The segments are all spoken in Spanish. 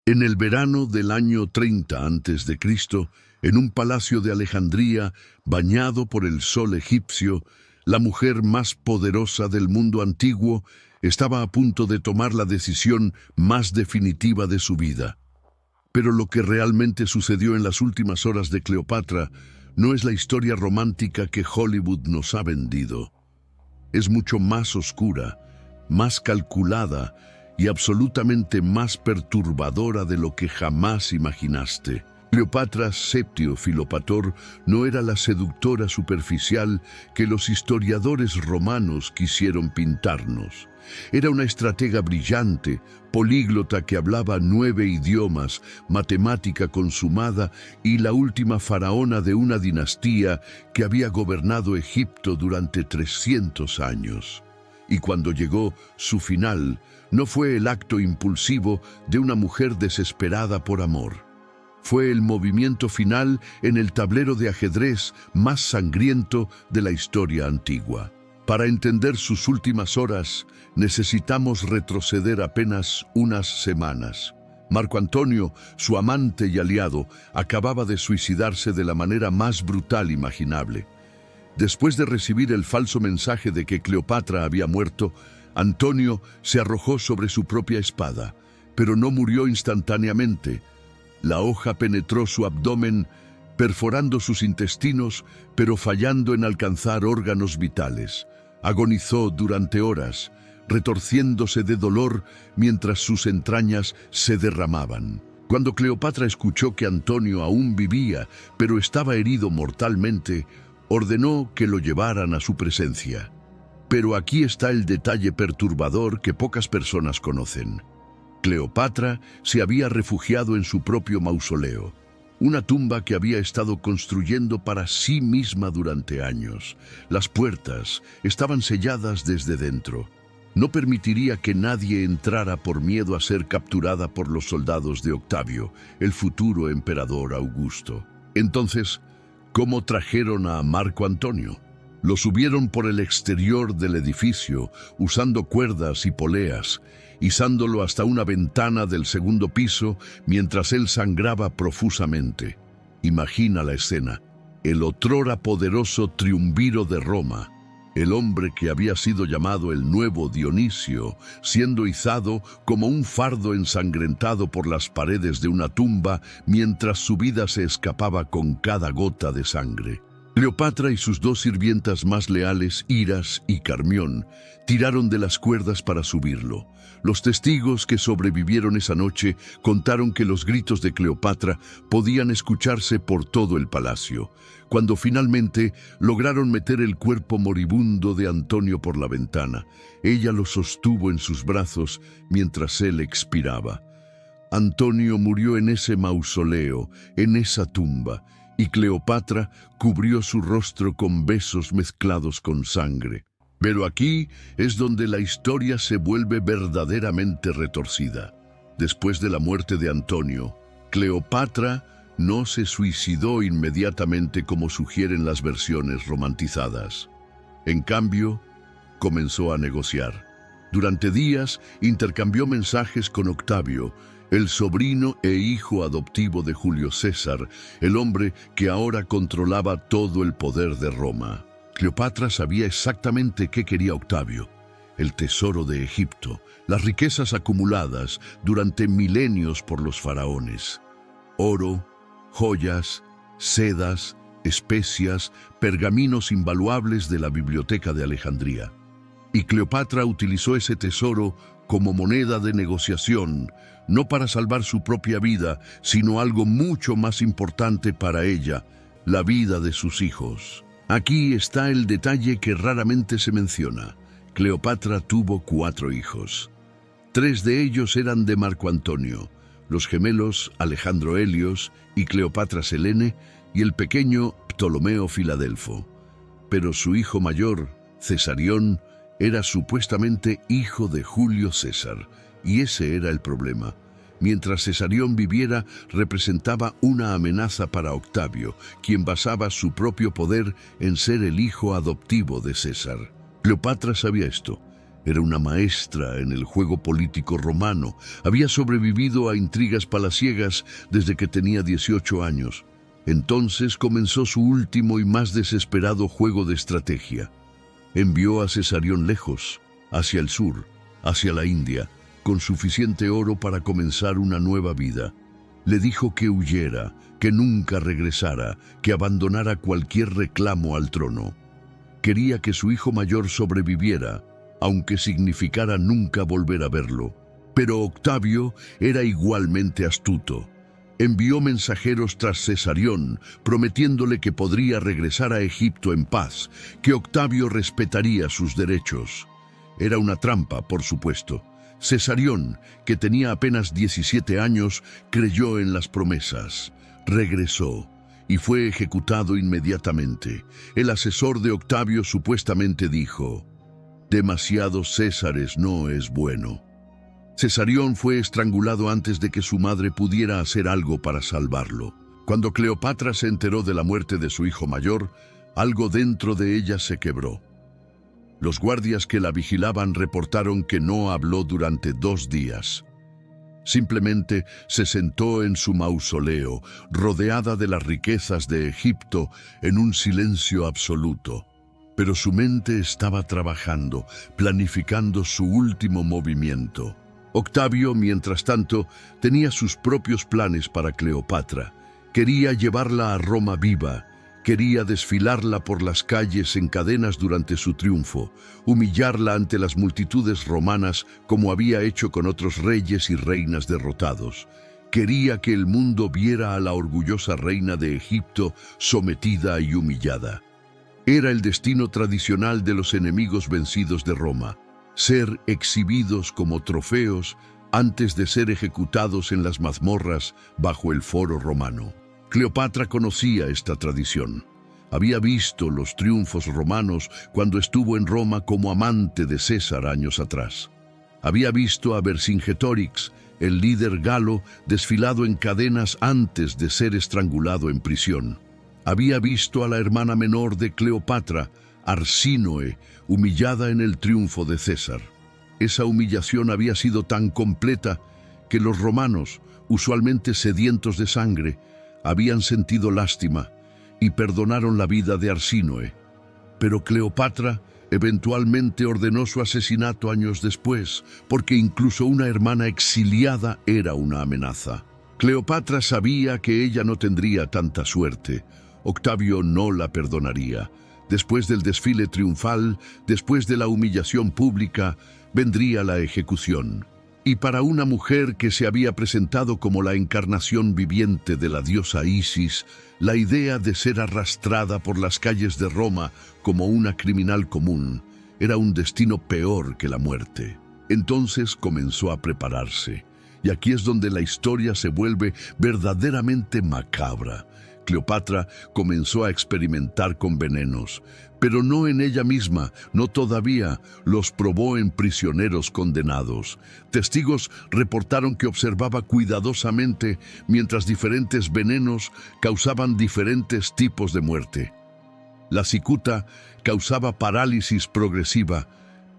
En el verano del año 30 a.C., en un palacio de Alejandría, bañado por el sol egipcio, la mujer más poderosa del mundo antiguo estaba a punto de tomar la decisión más definitiva de su vida. Pero lo que realmente sucedió en las últimas horas de Cleopatra no es la historia romántica que Hollywood nos ha vendido. Es mucho más oscura, más calculada y absolutamente más perturbadora de lo que jamás imaginaste. Cleopatra Septio Filopator no era la seductora superficial que los historiadores romanos quisieron pintarnos. Era una estratega brillante, políglota que hablaba 9 idiomas, matemática consumada y la última faraona de una dinastía que había gobernado Egipto durante 300 años. Y cuando llegó su final, no fue el acto impulsivo de una mujer desesperada por amor. Fue el movimiento final en el tablero de ajedrez más sangriento de la historia antigua. Para entender sus últimas horas, necesitamos retroceder apenas unas semanas. Marco Antonio, su amante y aliado, acababa de suicidarse de la manera más brutal imaginable. Después de recibir el falso mensaje de que Cleopatra había muerto, Antonio se arrojó sobre su propia espada, pero no murió instantáneamente. La hoja penetró su abdomen, perforando sus intestinos, pero fallando en alcanzar órganos vitales. Agonizó durante horas, retorciéndose de dolor mientras sus entrañas se derramaban. Cuando Cleopatra escuchó que Antonio aún vivía, pero estaba herido mortalmente, ordenó que lo llevaran a su presencia. Pero aquí está el detalle perturbador que pocas personas conocen. Cleopatra se había refugiado en su propio mausoleo, una tumba que había estado construyendo para sí misma durante años. Las puertas estaban selladas desde dentro. No permitiría que nadie entrara por miedo a ser capturada por los soldados de Octavio, el futuro emperador Augusto. Entonces, ¿cómo trajeron a Marco Antonio? Lo subieron por el exterior del edificio, usando cuerdas y poleas, izándolo hasta una ventana del segundo piso mientras él sangraba profusamente. Imagina la escena. El otrora poderoso triunviro de Roma, el hombre que había sido llamado el nuevo Dionisio, siendo izado como un fardo ensangrentado por las paredes de una tumba mientras su vida se escapaba con cada gota de sangre. Cleopatra y sus 2 sirvientas más leales, Iras y Carmión, tiraron de las cuerdas para subirlo. Los testigos que sobrevivieron esa noche contaron que los gritos de Cleopatra podían escucharse por todo el palacio. Cuando finalmente lograron meter el cuerpo moribundo de Antonio por la ventana, ella lo sostuvo en sus brazos mientras él expiraba. Antonio murió en ese mausoleo, en esa tumba, y Cleopatra cubrió su rostro con besos mezclados con sangre. Pero aquí es donde la historia se vuelve verdaderamente retorcida. Después de la muerte de Antonio, Cleopatra no se suicidó inmediatamente como sugieren las versiones romantizadas. En cambio, comenzó a negociar. Durante días intercambió mensajes con Octavio, el sobrino e hijo adoptivo de Julio César, el hombre que ahora controlaba todo el poder de Roma. Cleopatra sabía exactamente qué quería Octavio: el tesoro de Egipto, las riquezas acumuladas durante milenios por los faraones. Oro, joyas, sedas, especias, pergaminos invaluables de la biblioteca de Alejandría. Y Cleopatra utilizó ese tesoro como moneda de negociación, no para salvar su propia vida, sino algo mucho más importante para ella: la vida de sus hijos. Aquí está el detalle que raramente se menciona. Cleopatra tuvo 4 hijos. 3 de ellos eran de Marco Antonio, los gemelos Alejandro Helios y Cleopatra Selene, y el pequeño Ptolomeo Filadelfo. Pero su hijo mayor, Cesarión, era supuestamente hijo de Julio César, y ese era el problema. Mientras Cesarión viviera, representaba una amenaza para Octavio, quien basaba su propio poder en ser el hijo adoptivo de César. Cleopatra sabía esto. Era una maestra en el juego político romano. Había sobrevivido a intrigas palaciegas desde que tenía 18 años. Entonces comenzó su último y más desesperado juego de estrategia. Envió a Cesarión lejos, hacia el sur, hacia la India, con suficiente oro para comenzar una nueva vida. Le dijo que huyera, que nunca regresara, que abandonara cualquier reclamo al trono. Quería que su hijo mayor sobreviviera, aunque significara nunca volver a verlo. Pero Octavio era igualmente astuto. Envió mensajeros tras Cesarión, prometiéndole que podría regresar a Egipto en paz, que Octavio respetaría sus derechos. Era una trampa, por supuesto. Cesarión, que tenía apenas 17 años, creyó en las promesas. Regresó y fue ejecutado inmediatamente. El asesor de Octavio supuestamente dijo: «Demasiados Césares no es bueno». Cesarión fue estrangulado antes de que su madre pudiera hacer algo para salvarlo. Cuando Cleopatra se enteró de la muerte de su hijo mayor, algo dentro de ella se quebró. Los guardias que la vigilaban reportaron que no habló durante 2 días. Simplemente se sentó en su mausoleo, rodeada de las riquezas de Egipto, en un silencio absoluto. Pero su mente estaba trabajando, planificando su último movimiento. Octavio, mientras tanto, tenía sus propios planes para Cleopatra. Quería llevarla a Roma viva, quería desfilarla por las calles en cadenas durante su triunfo, humillarla ante las multitudes romanas como había hecho con otros reyes y reinas derrotados. Quería que el mundo viera a la orgullosa reina de Egipto sometida y humillada. Era el destino tradicional de los enemigos vencidos de Roma: ser exhibidos como trofeos antes de ser ejecutados en las mazmorras bajo el foro romano. Cleopatra conocía esta tradición. Había visto los triunfos romanos cuando estuvo en Roma como amante de César años atrás. Había visto a Vercingetorix, el líder galo, desfilado en cadenas antes de ser estrangulado en prisión. Había visto a la hermana menor de Cleopatra, Arsínoe, humillada en el triunfo de César. Esa humillación había sido tan completa que los romanos, usualmente sedientos de sangre, habían sentido lástima y perdonaron la vida de Arsínoe. Pero Cleopatra eventualmente ordenó su asesinato años después, porque incluso una hermana exiliada era una amenaza. Cleopatra sabía que ella no tendría tanta suerte. Octavio no la perdonaría. Después del desfile triunfal, después de la humillación pública, vendría la ejecución. Y para una mujer que se había presentado como la encarnación viviente de la diosa Isis, la idea de ser arrastrada por las calles de Roma como una criminal común era un destino peor que la muerte. Entonces comenzó a prepararse. Y aquí es donde la historia se vuelve verdaderamente macabra. Cleopatra comenzó a experimentar con venenos, pero no en ella misma, no todavía, los probó en prisioneros condenados. Testigos reportaron que observaba cuidadosamente mientras diferentes venenos causaban diferentes tipos de muerte. La cicuta causaba parálisis progresiva,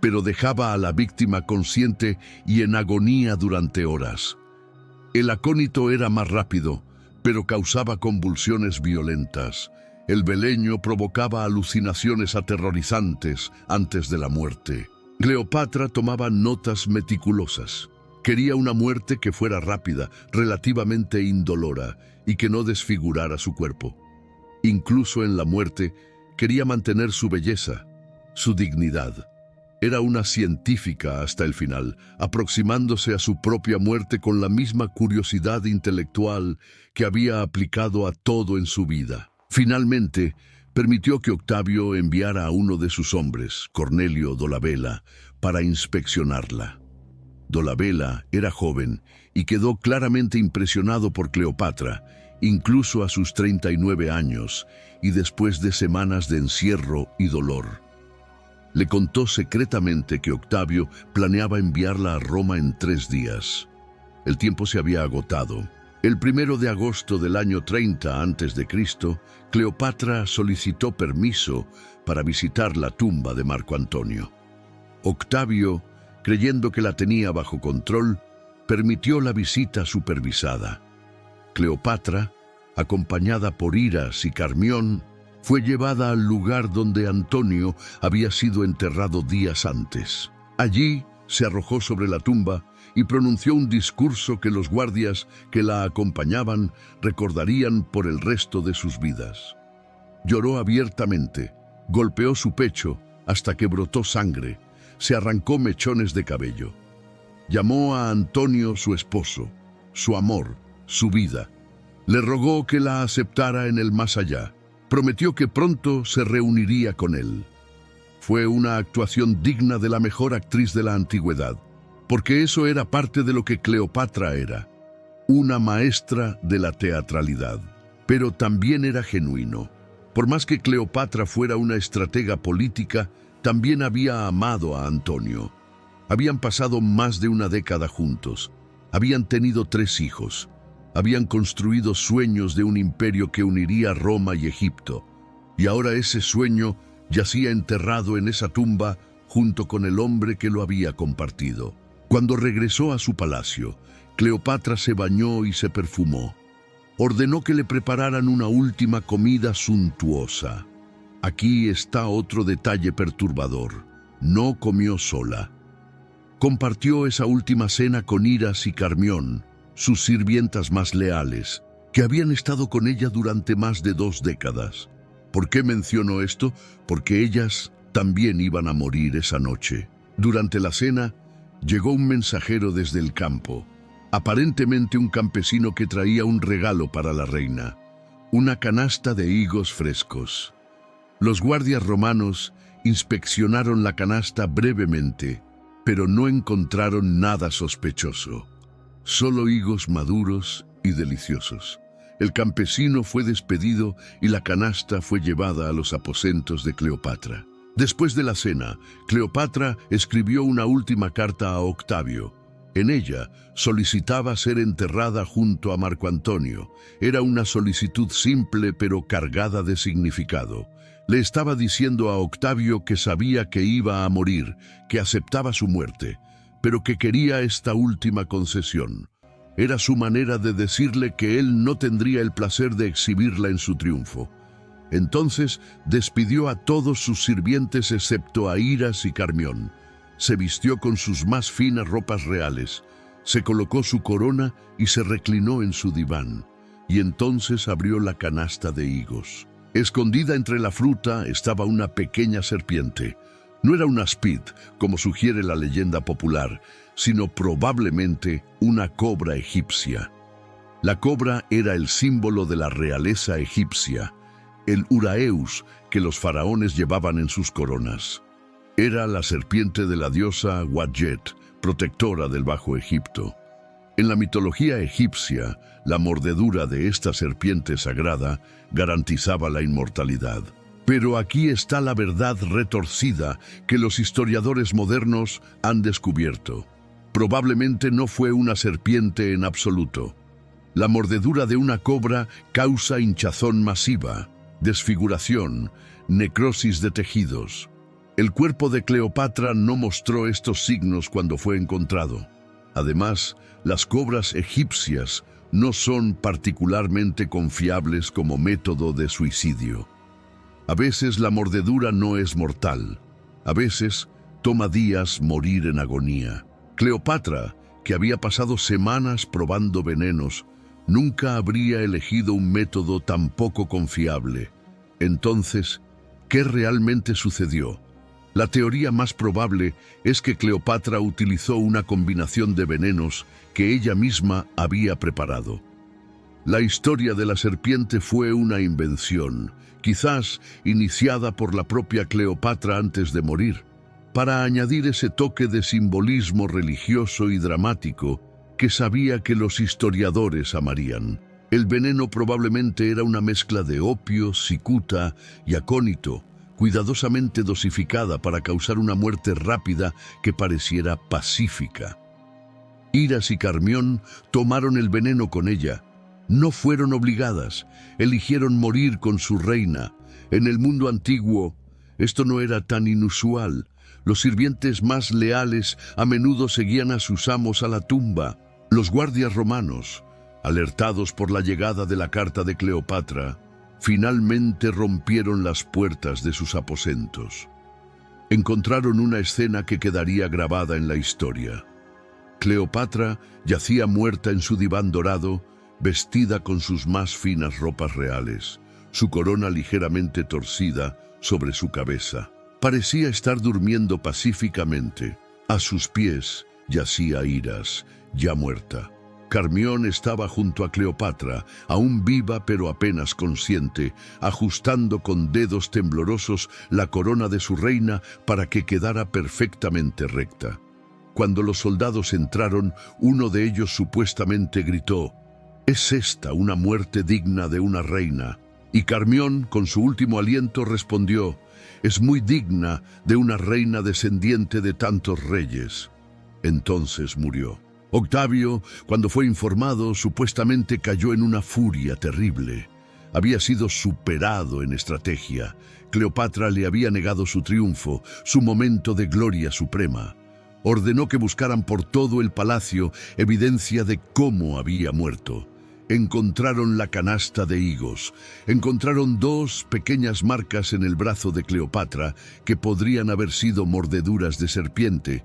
pero dejaba a la víctima consciente y en agonía durante horas. El acónito era más rápido, pero causaba convulsiones violentas. El beleño provocaba alucinaciones aterrorizantes antes de la muerte. Cleopatra tomaba notas meticulosas. Quería una muerte que fuera rápida, relativamente indolora y que no desfigurara su cuerpo. Incluso en la muerte, quería mantener su belleza, su dignidad. Era una científica hasta el final, aproximándose a su propia muerte con la misma curiosidad intelectual que había aplicado a todo en su vida. Finalmente, permitió que Octavio enviara a uno de sus hombres, Cornelio Dolabella, para inspeccionarla. Dolabella era joven y quedó claramente impresionado por Cleopatra, incluso a sus 39 años y después de semanas de encierro y dolor. Le contó secretamente que Octavio planeaba enviarla a Roma en 3 días. El tiempo se había agotado. El 1 de agosto del año 30 a.C., Cleopatra solicitó permiso para visitar la tumba de Marco Antonio. Octavio, creyendo que la tenía bajo control, permitió la visita supervisada. Cleopatra, acompañada por Hiras y Carmión, fue llevada al lugar donde Antonio había sido enterrado días antes. Allí se arrojó sobre la tumba y pronunció un discurso que los guardias que la acompañaban recordarían por el resto de sus vidas. Lloró abiertamente, golpeó su pecho hasta que brotó sangre, se arrancó mechones de cabello. Llamó a Antonio su esposo, su amor, su vida. Le rogó que la aceptara en el más allá. Prometió que pronto se reuniría con él. Fue una actuación digna de la mejor actriz de la antigüedad, porque eso era parte de lo que Cleopatra era, una maestra de la teatralidad. Pero también era genuino. Por más que Cleopatra fuera una estratega política, también había amado a Antonio. Habían pasado más de una década juntos. Habían tenido 3 hijos. Habían construido sueños de un imperio que uniría Roma y Egipto. Y ahora ese sueño yacía enterrado en esa tumba junto con el hombre que lo había compartido. Cuando regresó a su palacio, Cleopatra se bañó y se perfumó. Ordenó que le prepararan una última comida suntuosa. Aquí está otro detalle perturbador. No comió sola. Compartió esa última cena con Hiras y Carmión, sus sirvientas más leales, que habían estado con ella durante más de 2 décadas. ¿Por qué menciono esto? Porque ellas también iban a morir esa noche. Durante la cena, llegó un mensajero desde el campo, aparentemente un campesino que traía un regalo para la reina, una canasta de higos frescos. Los guardias romanos inspeccionaron la canasta brevemente, pero no encontraron nada sospechoso. Solo higos maduros y deliciosos. El campesino fue despedido y la canasta fue llevada a los aposentos de Cleopatra. Después de la cena, Cleopatra escribió una última carta a Octavio. En ella solicitaba ser enterrada junto a Marco Antonio. Era una solicitud simple pero cargada de significado. Le estaba diciendo a Octavio que sabía que iba a morir, que aceptaba su muerte, pero que quería esta última concesión. Era su manera de decirle que él no tendría el placer de exhibirla en su triunfo. Entonces despidió a todos sus sirvientes excepto a Hiras y Carmión. Se vistió con sus más finas ropas reales, se colocó su corona y se reclinó en su diván. Y entonces abrió la canasta de higos. Escondida entre la fruta estaba una pequeña serpiente. No era un aspid, como sugiere la leyenda popular, sino probablemente una cobra egipcia. La cobra era el símbolo de la realeza egipcia, el uraeus que los faraones llevaban en sus coronas. Era la serpiente de la diosa Wadjet, protectora del Bajo Egipto. En la mitología egipcia, la mordedura de esta serpiente sagrada garantizaba la inmortalidad. Pero aquí está la verdad retorcida que los historiadores modernos han descubierto. Probablemente no fue una serpiente en absoluto. La mordedura de una cobra causa hinchazón masiva, desfiguración, necrosis de tejidos. El cuerpo de Cleopatra no mostró estos signos cuando fue encontrado. Además, las cobras egipcias no son particularmente confiables como método de suicidio. A veces la mordedura no es mortal. A veces toma días morir en agonía. Cleopatra, que había pasado semanas probando venenos, nunca habría elegido un método tan poco confiable. Entonces, ¿qué realmente sucedió? La teoría más probable es que Cleopatra utilizó una combinación de venenos que ella misma había preparado. La historia de la serpiente fue una invención, quizás iniciada por la propia Cleopatra antes de morir, para añadir ese toque de simbolismo religioso y dramático que sabía que los historiadores amarían. El veneno probablemente era una mezcla de opio, cicuta y acónito, cuidadosamente dosificada para causar una muerte rápida que pareciera pacífica. Hiras y Carmión tomaron el veneno con ella. No fueron obligadas, eligieron morir con su reina. En el mundo antiguo, esto no era tan inusual. Los sirvientes más leales a menudo seguían a sus amos a la tumba. Los guardias romanos, alertados por la llegada de la carta de Cleopatra, finalmente rompieron las puertas de sus aposentos. Encontraron una escena que quedaría grabada en la historia. Cleopatra yacía muerta en su diván dorado, vestida con sus más finas ropas reales, su corona ligeramente torcida sobre su cabeza. Parecía estar durmiendo pacíficamente. A sus pies yacía Iras, ya muerta. Carmión estaba junto a Cleopatra, aún viva pero apenas consciente, ajustando con dedos temblorosos la corona de su reina para que quedara perfectamente recta. Cuando los soldados entraron, uno de ellos supuestamente gritó: «¿Es esta una muerte digna de una reina?». Y Carmión, con su último aliento, respondió: «Es muy digna de una reina descendiente de tantos reyes». Entonces murió. Octavio, cuando fue informado, supuestamente cayó en una furia terrible. Había sido superado en estrategia. Cleopatra le había negado su triunfo, su momento de gloria suprema. Ordenó que buscaran por todo el palacio evidencia de cómo había muerto. Encontraron la canasta de higos. Encontraron 2 pequeñas marcas en el brazo de Cleopatra que podrían haber sido mordeduras de serpiente,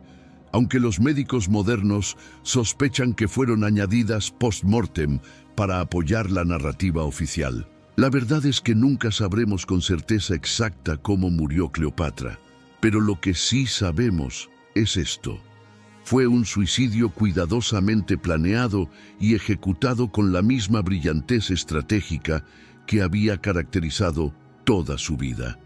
aunque los médicos modernos sospechan que fueron añadidas post-mortem para apoyar la narrativa oficial. La verdad es que nunca sabremos con certeza exacta cómo murió Cleopatra, pero lo que sí sabemos es esto: fue un suicidio cuidadosamente planeado y ejecutado con la misma brillantez estratégica que había caracterizado toda su vida.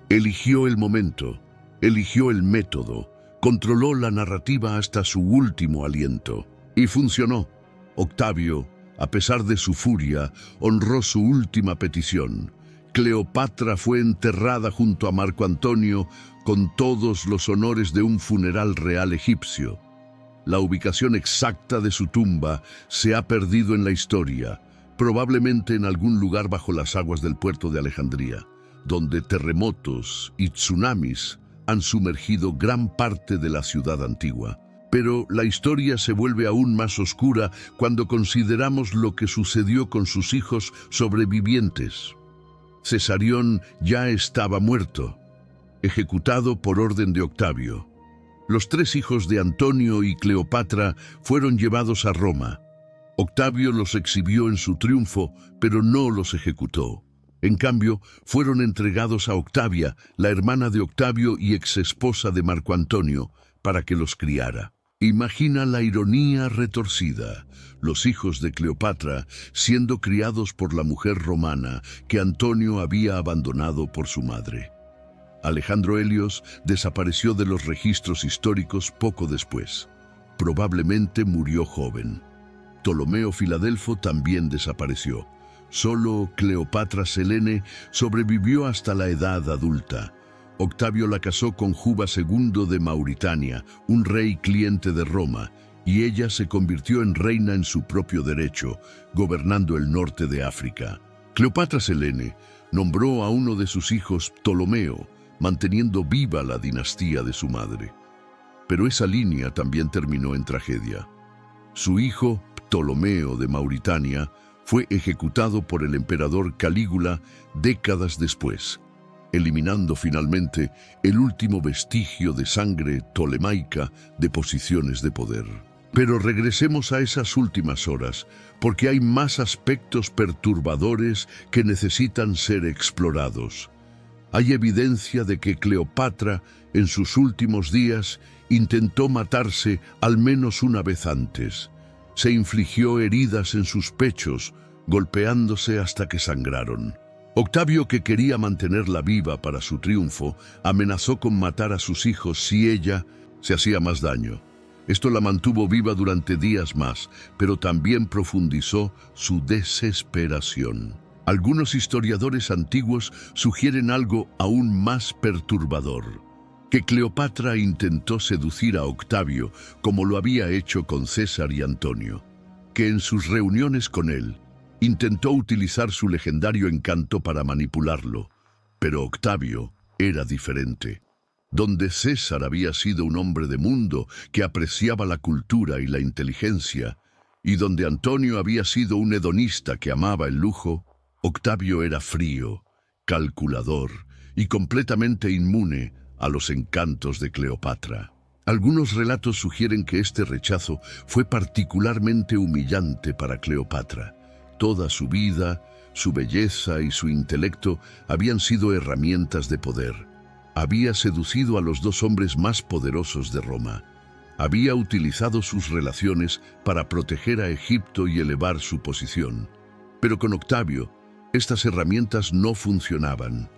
Eligió el momento, eligió el método, controló la narrativa hasta su último aliento. Y funcionó. Octavio, a pesar de su furia, honró su última petición. Cleopatra fue enterrada junto a Marco Antonio con todos los honores de un funeral real egipcio. La ubicación exacta de su tumba se ha perdido en la historia, probablemente en algún lugar bajo las aguas del puerto de Alejandría, donde terremotos y tsunamis han sumergido gran parte de la ciudad antigua. Pero la historia se vuelve aún más oscura cuando consideramos lo que sucedió con sus hijos sobrevivientes. Cesarión ya estaba muerto, ejecutado por orden de Octavio. Los 3 hijos de Antonio y Cleopatra fueron llevados a Roma. Octavio los exhibió en su triunfo, pero no los ejecutó. En cambio, fueron entregados a Octavia, la hermana de Octavio y exesposa de Marco Antonio, para que los criara. Imagina la ironía retorcida: los hijos de Cleopatra siendo criados por la mujer romana que Antonio había abandonado por su madre. Alejandro Helios desapareció de los registros históricos poco después. Probablemente murió joven. Ptolomeo Filadelfo también desapareció. Solo Cleopatra Selene sobrevivió hasta la edad adulta. Octavio la casó con Juba II de Mauritania, un rey cliente de Roma, y ella se convirtió en reina en su propio derecho, gobernando el norte de África. Cleopatra Selene nombró a uno de sus hijos Ptolomeo, manteniendo viva la dinastía de su madre. Pero esa línea también terminó en tragedia. Su hijo, Ptolomeo de Mauritania, fue ejecutado por el emperador Calígula décadas después, eliminando finalmente el último vestigio de sangre tolemaica de posiciones de poder. Pero regresemos a esas últimas horas, porque hay más aspectos perturbadores que necesitan ser explorados. Hay evidencia de que Cleopatra, en sus últimos días, intentó matarse al menos una vez antes. Se infligió heridas en sus pechos, golpeándose hasta que sangraron. Octavio, que quería mantenerla viva para su triunfo, amenazó con matar a sus hijos si ella se hacía más daño. Esto la mantuvo viva durante días más, pero también profundizó su desesperación. Algunos historiadores antiguos sugieren algo aún más perturbador: que Cleopatra intentó seducir a Octavio como lo había hecho con César y Antonio, que en sus reuniones con él intentó utilizar su legendario encanto para manipularlo, pero Octavio era diferente. donde César había sido un hombre de mundo que apreciaba la cultura y la inteligencia, y donde Antonio había sido un hedonista que amaba el lujo, Octavio era frío, calculador y completamente inmune a los encantos de Cleopatra. Algunos relatos sugieren que este rechazo fue particularmente humillante para Cleopatra. Toda su vida, su belleza y su intelecto habían sido herramientas de poder. Había seducido a los dos hombres más poderosos de Roma. Había utilizado sus relaciones para proteger a Egipto y elevar su posición. Pero con Octavio, estas herramientas no funcionaban.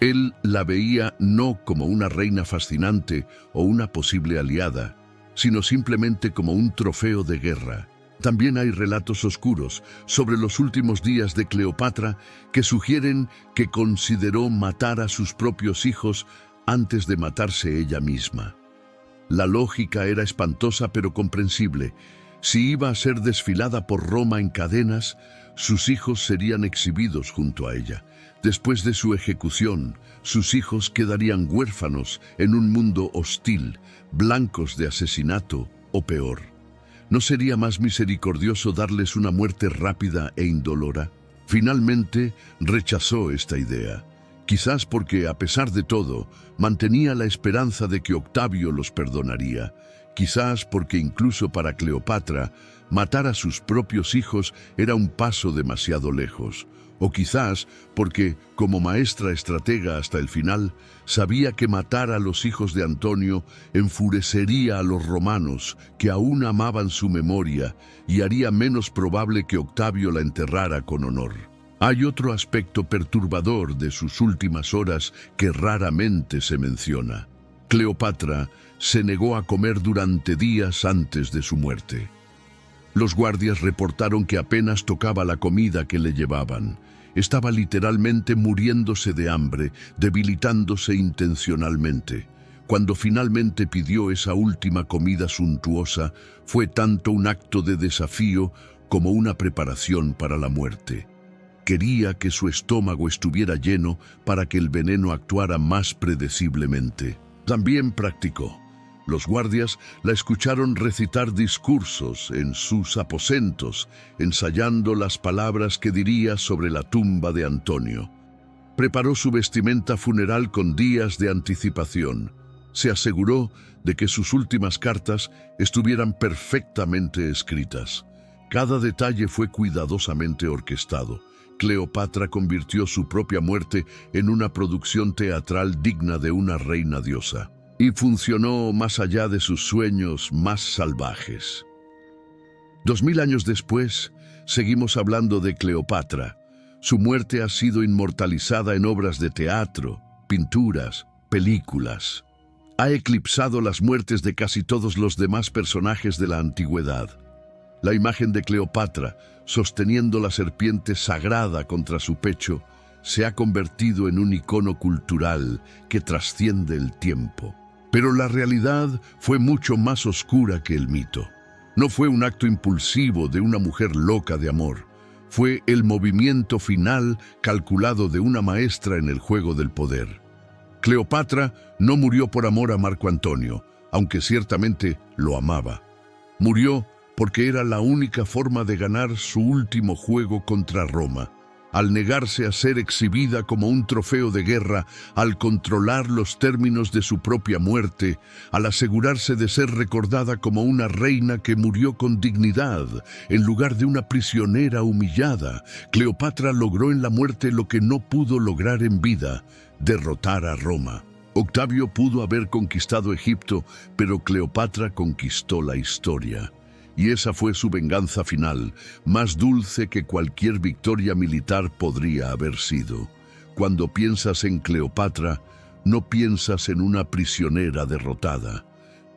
Él la veía no como una reina fascinante o una posible aliada, sino simplemente como un trofeo de guerra. También hay relatos oscuros sobre los últimos días de Cleopatra que sugieren que consideró matar a sus propios hijos antes de matarse ella misma. La lógica era espantosa pero comprensible. Si iba a ser desfilada por Roma en cadenas, sus hijos serían exhibidos junto a ella. Después de su ejecución, sus hijos quedarían huérfanos en un mundo hostil, blancos de asesinato o peor. ¿No sería más misericordioso darles una muerte rápida e indolora? Finalmente, rechazó esta idea. Quizás porque, a pesar de todo, mantenía la esperanza de que Octavio los perdonaría. Quizás porque incluso para Cleopatra, matar a sus propios hijos era un paso demasiado lejos. O quizás porque, como maestra estratega hasta el final, sabía que matar a los hijos de Antonio enfurecería a los romanos, que aún amaban su memoria, y haría menos probable que Octavio la enterrara con honor. Hay otro aspecto perturbador de sus últimas horas que raramente se menciona. Cleopatra se negó a comer durante días antes de su muerte. Los guardias reportaron que apenas tocaba la comida que le llevaban. Estaba literalmente muriéndose de hambre, debilitándose intencionalmente. Cuando finalmente pidió esa última comida suntuosa, fue tanto un acto de desafío como una preparación para la muerte. Quería que su estómago estuviera lleno para que el veneno actuara más predeciblemente. También practicó. Los guardias la escucharon recitar discursos en sus aposentos, ensayando las palabras que diría sobre la tumba de Antonio. Preparó su vestimenta funeral con días de anticipación. Se aseguró de que sus últimas cartas estuvieran perfectamente escritas. Cada detalle fue cuidadosamente orquestado. Cleopatra convirtió su propia muerte en una producción teatral digna de una reina diosa. Y funcionó más allá de sus sueños más salvajes. 2000 años después, seguimos hablando de Cleopatra. Su muerte ha sido inmortalizada en obras de teatro, pinturas, películas. Ha eclipsado las muertes de casi todos los demás personajes de la antigüedad. La imagen de Cleopatra, sosteniendo la serpiente sagrada contra su pecho, se ha convertido en un icono cultural que trasciende el tiempo. Pero la realidad fue mucho más oscura que el mito. No fue un acto impulsivo de una mujer loca de amor. Fue el movimiento final calculado de una maestra en el juego del poder. Cleopatra no murió por amor a Marco Antonio, aunque ciertamente lo amaba. Murió porque era la única forma de ganar su último juego contra Roma. Al negarse a ser exhibida como un trofeo de guerra, al controlar los términos de su propia muerte, al asegurarse de ser recordada como una reina que murió con dignidad, en lugar de una prisionera humillada, Cleopatra logró en la muerte lo que no pudo lograr en vida: derrotar a Roma. Octavio pudo haber conquistado Egipto, pero Cleopatra conquistó la historia. Y esa fue su venganza final, más dulce que cualquier victoria militar podría haber sido. Cuando piensas en Cleopatra, no piensas en una prisionera derrotada.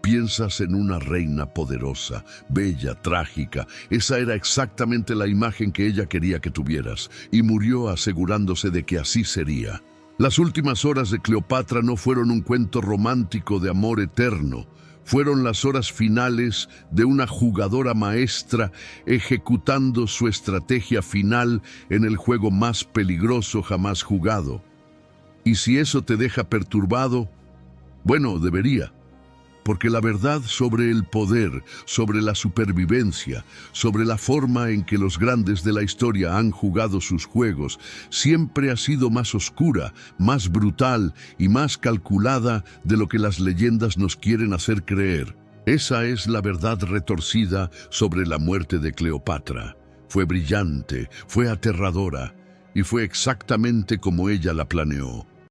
Piensas en una reina poderosa, bella, trágica. Esa era exactamente la imagen que ella quería que tuvieras, y murió asegurándose de que así sería. Las últimas horas de Cleopatra no fueron un cuento romántico de amor eterno. Fueron las horas finales de una jugadora maestra ejecutando su estrategia final en el juego más peligroso jamás jugado. Y si eso te deja perturbado, Bueno, debería. Porque la verdad sobre el poder, sobre la supervivencia, sobre la forma en que los grandes de la historia han jugado sus juegos, siempre ha sido más oscura, más brutal y más calculada de lo que las leyendas nos quieren hacer creer. Esa es la verdad retorcida sobre la muerte de Cleopatra. Fue brillante, fue aterradora, y fue exactamente como ella la planeó.